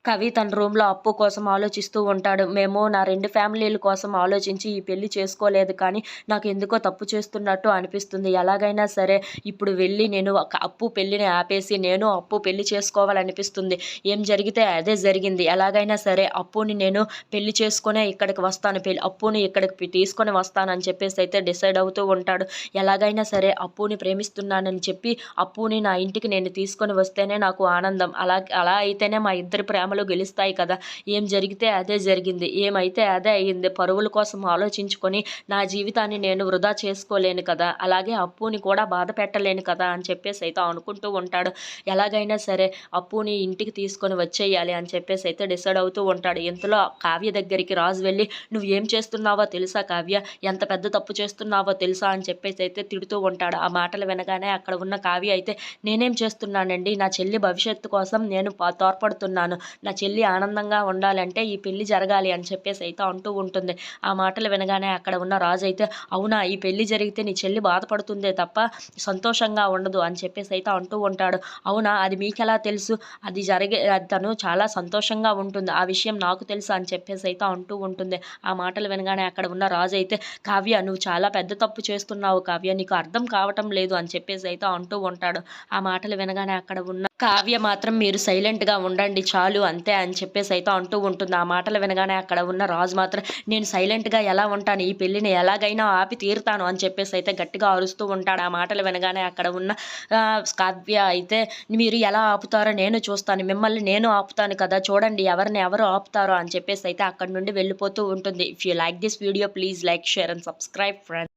కవి తన రూమ్‌లో అప్పు కోసం ఆలోచిస్తూ ఉంటాడు. మేము నా 2 ఫ్యామిలీల కోసం ఆలోచించి ఈ పెళ్లి చేసుకోలేదు కానీ, నాకెందుకో తప్పు చేస్తున్నట్టు అనిపిస్తుంది. ఎలాగైనా సరే ఇప్పుడు వెళ్ళి నేను అప్పు పెళ్లిని ఆపేసి, నేను అప్పు పెళ్లి చేసుకోవాలనిపిస్తుంది. ఏం జరిగితే అదే జరిగింది. ఎలాగైనా సరే అప్పుని నేను పెళ్లి చేసుకొనే ఇక్కడికి వస్తాను. అప్పుని ఇక్కడికి తీసుకొని వస్తానని చెప్పేసైతే డిసైడ్ అవుతూ ఉంటాడు. ఎలాగైనా సరే అప్పుని ప్రేమిస్తున్నానని చెప్పి, అప్పుని నా ఇంటికి నేను తీసుకొని వస్తేనే నాకు ఆనందం. అలా అయితేనే మా ఇద్దరి ప్రేమలు గెలుస్తాయి కదా! ఏం జరిగితే అదే జరిగింది. ఏమైతే అదే అయింది. పరువుల కోసం ఆలోచించుకొని నా జీవితాన్ని నేను వృధా చేసుకోలేను కదా! అలాగే అప్పుని కూడా బాధ పెట్టలేను కదా! అని చెప్పేసైతే అనుకుంటూ ఉంటాడు. ఎలాగైనా సరే అప్పుని ఇంటికి తీసుకొని వచ్చేయాలి అని చెప్పేసైతే డిసైడ్ అవుతూ ఉంటాడు. ఇంతలో కావ్య దగ్గరికి రాజు వెళ్ళి, "నువ్వేం చేస్తున్నావో తెలుసా కావ్య? ఎంత పెద్ద తప్పు చేస్తున్నావో తెలుసా?" అని చెప్పేసైతే తిడుతూ ఉంటాడు. ఆ మాటలు వినగానే అక్కడ ఉన్న కావ్య అయితే, "నేనేం చేస్తున్నానండి? నా చెల్లి భవిష్యత్తు కోసం నేను తోడ్పడుతున్నాను. నా చెల్లి ఆనందంగా ఉండాలంటే ఈ పెళ్లి జరగాలి" అని చెప్పేసైతే అంటూ ఉంటుంది. ఆ మాటలు వినగానే అక్కడ ఉన్న రాజు అయితే, "అవునా? ఈ పెళ్లి జరిగితే నీ చెల్లి బాధపడుతుందే తప్ప సంతోషంగా ఉండదు" అని చెప్పేసైతే అంటూ ఉంటాడు. "అవునా? అది మీకెలా తెలుసు? తను చాలా సంతోషంగా ఉంటుంది. ఆ విషయం నాకు తెలుసు" అని చెప్పేసైతే అంటూ ఉంటుంది. ఆ మాటలు వినగానే అక్కడ ఉన్న రాజు అయితే, "కావ్య, నువ్వు చాలా పెద్ద తప్పు చేస్తున్నావు కావ్య. నీకు అర్థం కావటం లేదు" అని చెప్పేసైతే అంటూ ఉంటాడు. ఆ మాటలు వినగానే అక్కడ ఉన్న కావ్య మాత్రం, "మీరు సైలెంట్‌గా ఉండండి చాలు అంతే" అని చెప్పేసైతే అంటూ ఉంటుంది. ఆ మాటలు వినగానే అక్కడ ఉన్న రాజు మాత్రం, "నేను సైలెంట్‌గా ఎలా ఉంటాను? ఈ పెళ్లిని ఎలాగైనా ఆపి తీరుతాను" అని చెప్పేసైతే గట్టిగా అరుస్తూ ఉంటాడు. ఆ మాటలు వినగానే అక్కడ ఉన్న కావ్య అయితే, "మీరు ఎలా ఆపుతారో నేను చూస్తాను. మిమ్మల్ని నేను ఆపుతాను కదా! చూడండి ఎవరిని ఎవరు ఆపుతారో" అని చెప్పేసైతే అక్కడి నుండి వెళ్ళిపోతూ ఉంటుంది. If you like this video please like, share and subscribe friends.